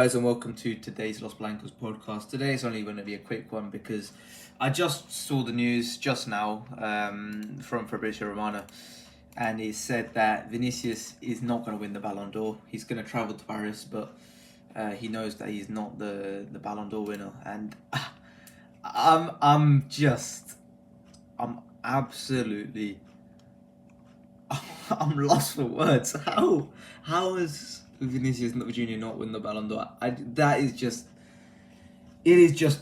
guys, and welcome to today's Los Blancos podcast. Today is only going to be a quick one because I just saw the news just now from Fabrizio Romano, and he said that Vinicius is not going to win the Balon d'Or. He's going to travel to Paris, but he knows that he's not the Balon d'Or winner, and I'm absolutely I'm lost for words. How is Vinicius Junior not win the Balon d'Or? It is just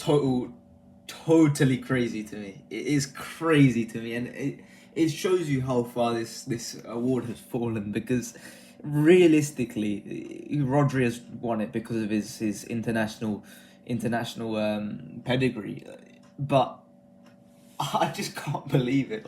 totally crazy to me. It is crazy to me, and it shows you how far this award has fallen. Because realistically, Rodri has won it because of his international pedigree, but I just can't believe it.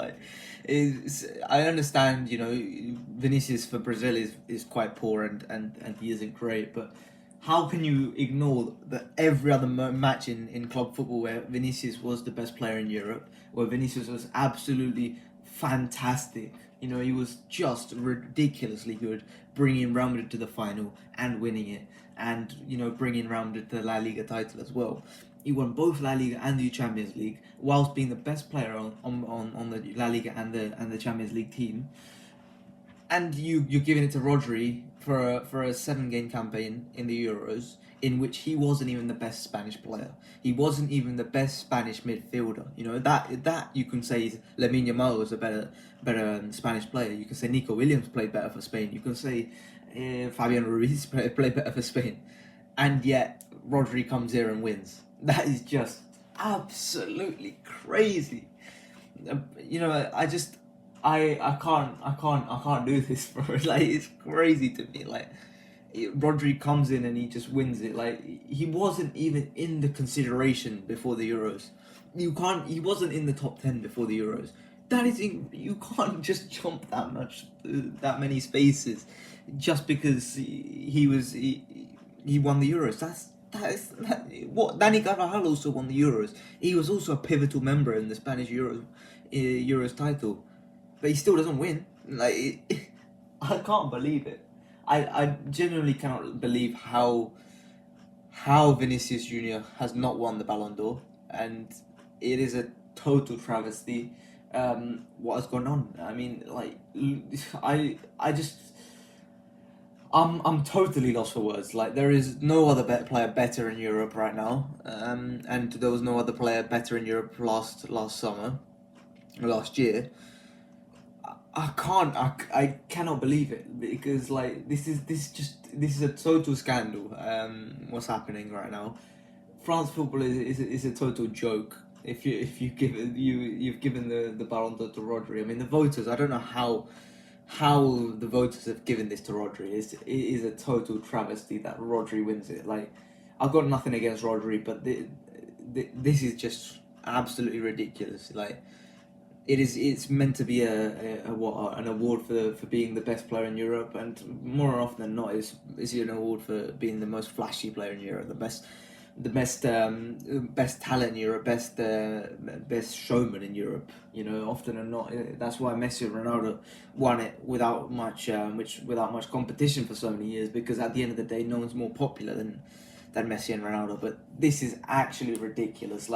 I understand, Vinicius for Brazil is quite poor and he isn't great, but how can you ignore that every other match in club football where Vinicius was the best player in Europe, where Vinicius was absolutely fantastic. He was just ridiculously good, bringing Real Madrid to the final and winning it, and bringing Real Madrid to the La Liga title as well. He won both La Liga and the Champions League, whilst being the best player on the La Liga and the Champions League team. And you're giving it to Rodri for a 7-game campaign in the Euros, in which he wasn't even the best Spanish player. He wasn't even the best Spanish midfielder. That you can say Lamine Yamal was a better Spanish player. You can say Nico Williams played better for Spain. You can say Fabian Ruiz played better for Spain. And yet Rodri comes here and wins. That is just absolutely crazy. I can't do this, bro. It's crazy to me. Rodri comes in and he just wins it. He wasn't even in the consideration before the Euros. He wasn't in the top 10 before the Euros. You can't just jump that many spaces just because he won the Euros. What Dani Carvajal also won the Euros. He was also a pivotal member in the Spanish Euros title, but he still doesn't win. I can't believe it. I genuinely cannot believe how Vinicius Junior has not won the Ballon d'Or, and it is a total travesty. What has gone on? I mean, I'm totally lost for words. There is no other player better in Europe right now, and there was no other player better in Europe last last year. I cannot believe it, because this is a total scandal. What's happening right now? France football is a total joke. If you've given the Ballon d'Or to Rodri. I mean, the voters. I don't know how the voters have given this to Rodri. It is a total travesty that Rodri wins it. I've got nothing against Rodri, but this is just absolutely ridiculous. It's meant to be an award for being the best player in Europe, and more often than not is an award for being the most flashy player in Europe, the best talent in Europe, best showman in Europe. Often than not, that's why Messi and Ronaldo won it without much competition for so many years, because at the end of the day, no one's more popular than Messi and Ronaldo. But this is actually ridiculous.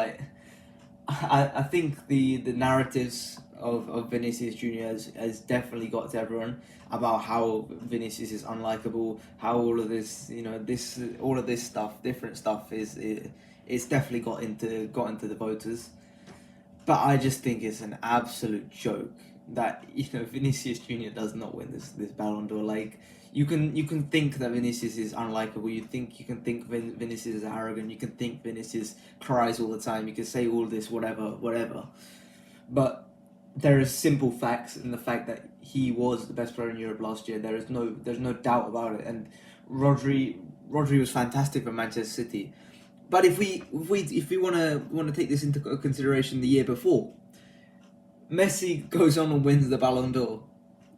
I think the narratives of Vinicius Junior has definitely got to everyone about how Vinicius is unlikable, how all of this stuff, different stuff, it's definitely got into the voters. But I just think it's an absolute joke that Vinicius Junior does not win this Ballon d'Or. You can think that Vinicius is unlikable. You can think Vinicius is arrogant. You can think Vinicius cries all the time. You can say all this, whatever. But there is simple facts in the fact that he was the best player in Europe last year. There's no doubt about it. And Rodri was fantastic for Manchester City. But if we want to take this into consideration, the year before, Messi goes on and wins the Ballon d'Or,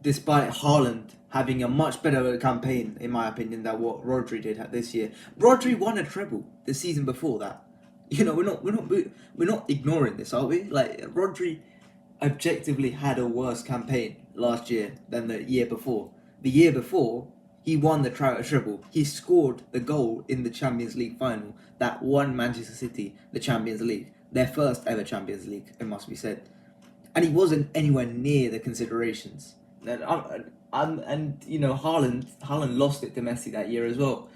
despite Haaland having a much better campaign, in my opinion, than what Rodri did this year. Rodri won a treble the season before that. We're not ignoring this, are we? Rodri objectively had a worse campaign last year than the year before. The year before, He won the triple. He scored the goal in the Champions League final that won Manchester City the Champions League, their first ever Champions League, it must be said. And he wasn't anywhere near the considerations. And you know, Haaland lost it to Messi that year as well.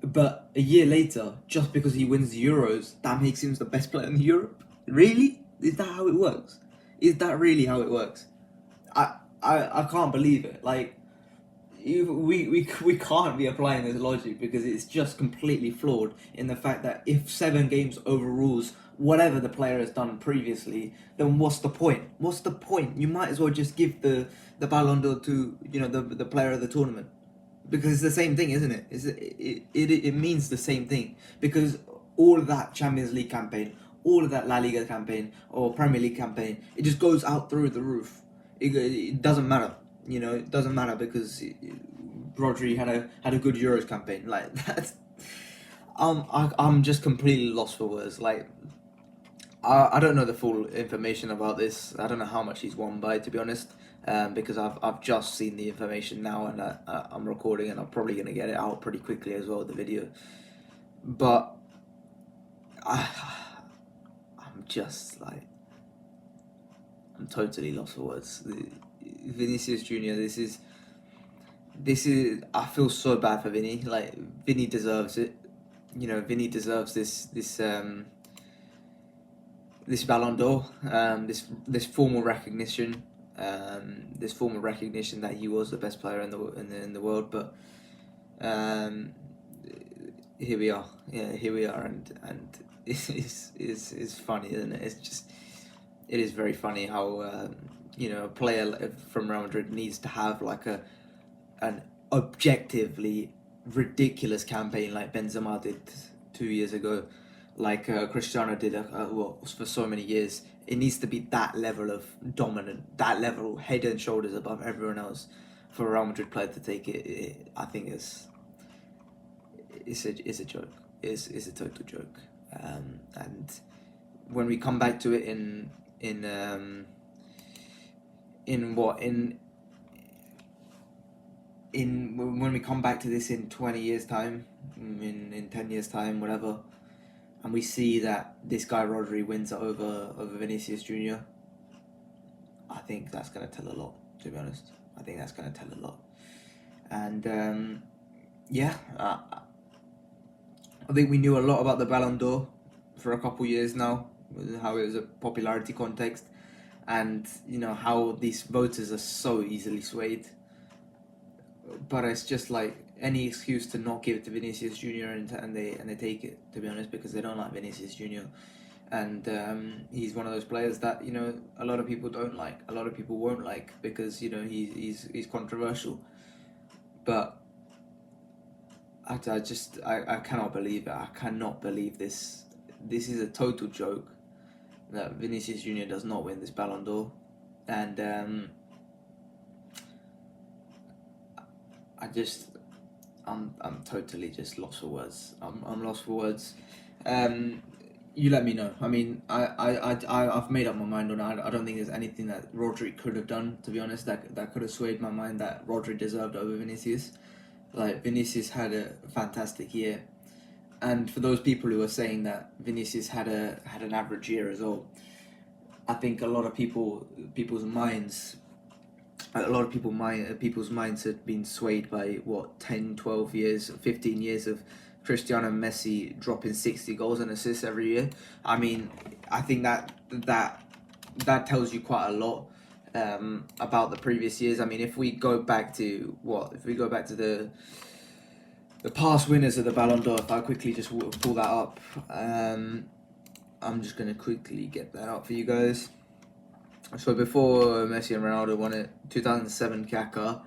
But a year later, just because he wins the Euros, that makes him the best player in Europe? Really? Is that how it works? Is that really how it works? I can't believe it. Like, we can't be applying this logic because it's just completely flawed in the fact that if 7 games overrules whatever the player has done previously, then what's the point? What's the point? You might as well just give the Balon d'Or to, you know, the player of the tournament, because it's the same thing, isn't it? It means the same thing, because all of that Champions League campaign, all of that La Liga campaign or Premier League campaign, it just goes out through the roof. It doesn't matter, you know. It doesn't matter because Rodri had a good Euros campaign like that. I'm just completely lost for words. Like, I don't know the full information about this. I don't know how much he's won by, to be honest, because I've just seen the information now, and I'm recording, and I'm probably gonna get it out pretty quickly as well, the video. But I'm just like, I'm totally lost for words. Vinicius Junior. This is. I feel so bad for Vinny. Like, Vinny deserves it. You know, Vinny deserves this Ballon d'Or. This formal recognition. This formal recognition that he was the best player in the world. But here we are. Yeah, here we are, and it's funny, isn't it? It is very funny how you know, a player from Real Madrid needs to have like an objectively ridiculous campaign like Benzema did 2 years ago, like Cristiano did well, for so many years. It needs to be that level of dominant, that level head and shoulders above everyone else for a Real Madrid player to take it. I think it's a joke. It's a total joke. And when we come back to it when we come back to this in 20 years time, in 10 years time, whatever, and we see that this guy Rodri wins it over Vinicius Junior, I think that's going to tell a lot, to be honest. I think that's going to tell a lot. And yeah, I think we knew a lot about the Ballon d'Or for a couple years now, how it was a popularity context, and you know how these voters are so easily swayed. But it's just like any excuse to not give it to Vinicius Junior, and they take it, to be honest, because they don't like Vinicius Junior, and he's one of those players that, you know, a lot of people don't like, a lot of people won't like, because, you know, he's controversial. But I cannot believe it. I cannot believe this. This is a total joke that Vinicius Junior does not win this Ballon d'Or, and I'm totally just lost for words. I'm lost for words. You let me know. I mean, I've made up my mind on it. I don't think there's anything that Rodri could have done, to be honest, that could have swayed my mind that Rodri deserved over Vinicius. Like, Vinicius had a fantastic year, and for those people who are saying that Vinicius had an average year as well, I think a lot of people's minds had been swayed by what, 10, 12 years, 15 years of Cristiano and Messi dropping 60 goals and assists every year. I mean, I think that tells you quite a lot about the previous years. I mean, if we go back to the past winners of the Ballon d'Or, if I quickly just pull that up, I'm just going to quickly get that up for you guys. So before Messi and Ronaldo won it, 2007 Kaká.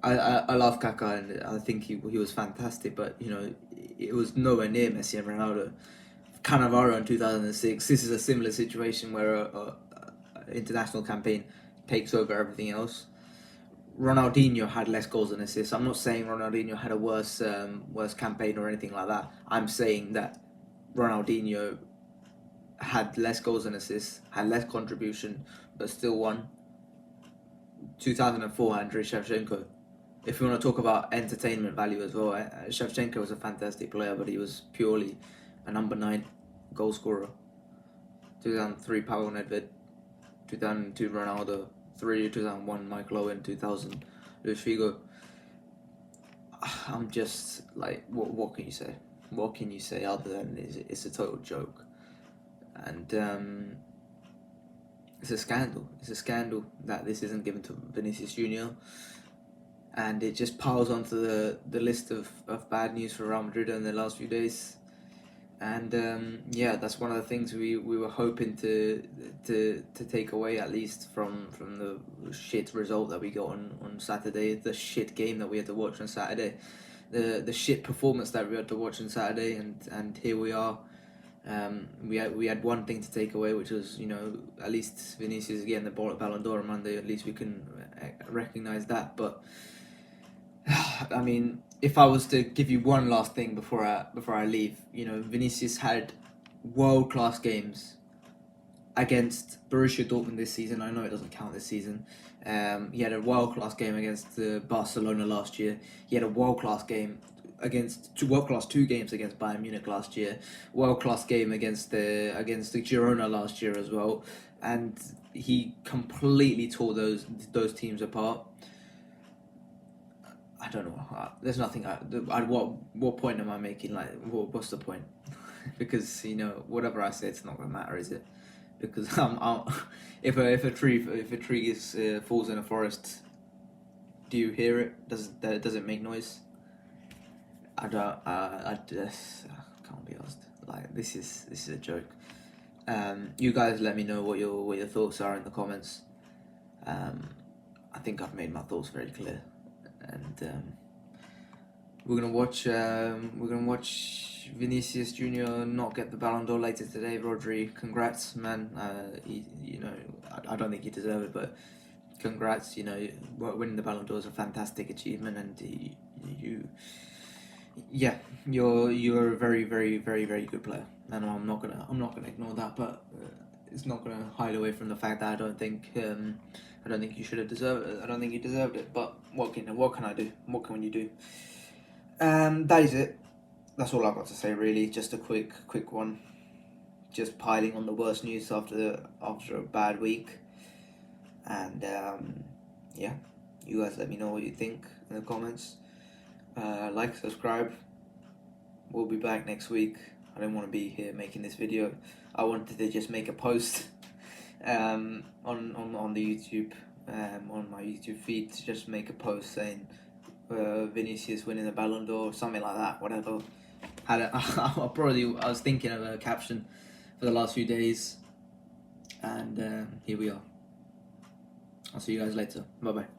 I love Kaká, and I think he was fantastic, but, you know, it was nowhere near Messi and Ronaldo. Cannavaro in 2006. This is a similar situation where a international campaign takes over everything else. Ronaldinho had less goals and assists. I'm not saying Ronaldinho had a worse campaign or anything like that. I'm saying that Ronaldinho had less goals and assists, had less contribution, but still won. 2004, Andrei Shevchenko. if we want to talk about entertainment value as well, Shevchenko was a fantastic player, but he was purely a number 9 goal scorer. 2003 Pavel Nedved, 2002 Ronaldo, 2001 Michael Owen, 2000 Luis Figo. I'm just like, what can you say? What can you say other than it's a total joke? And it's a scandal. It's a scandal that this isn't given to Vinicius Junior, and it just piles onto the list of bad news for Real Madrid in the last few days. And yeah, that's one of the things we were hoping to take away, at least from the shit result that we got on Saturday, the shit game that we had to watch on Saturday, the shit performance that we had to watch on Saturday, and here we are. We had one thing to take away, which was, at least Vinicius getting the ball at Balon d'Or on Monday. At least we can recognise that. But I mean, if I was to give you one last thing before I leave, Vinicius had world-class games against Borussia Dortmund this season. I know it doesn't count this season. He had a world-class game against Barcelona last year. He had a world-class game against two games against Bayern Munich last year. World-class game against the Girona last year as well, and he completely tore those teams apart. I don't know. There's nothing. What point am I making? Like, what's the point? Because whatever I say, it's not gonna matter, is it? Because if a tree falls in a forest, do you hear it? Does it make noise? I don't. I just can't be asked. Like, this is a joke. You guys, let me know what your thoughts are in the comments. I think I've made my thoughts very clear. And we're gonna watch Vinicius Junior not get the Balon d'Or later today. Rodri, congrats, man. I don't think you deserve it, but congrats. Winning the Balon d'Or is a fantastic achievement, and you're a very, very, very, very good player, and I'm not gonna ignore that, but it's not gonna hide away from the fact that I don't think you should have deserved it. I don't think you deserved it. But what can I do? What can you do? That is it. That's all I've got to say, really. Just a quick one. Just piling on the worst news after a bad week. And yeah, you guys let me know what you think in the comments. Like, subscribe. We'll be back next week. I don't want to be here making this video. I wanted to just make a post on the YouTube, on my YouTube feed, to just make a post saying Vinicius winning the Ballon d'Or, something like that, whatever. I was thinking of a caption for the last few days, and here we are. I'll see you guys later. Bye bye.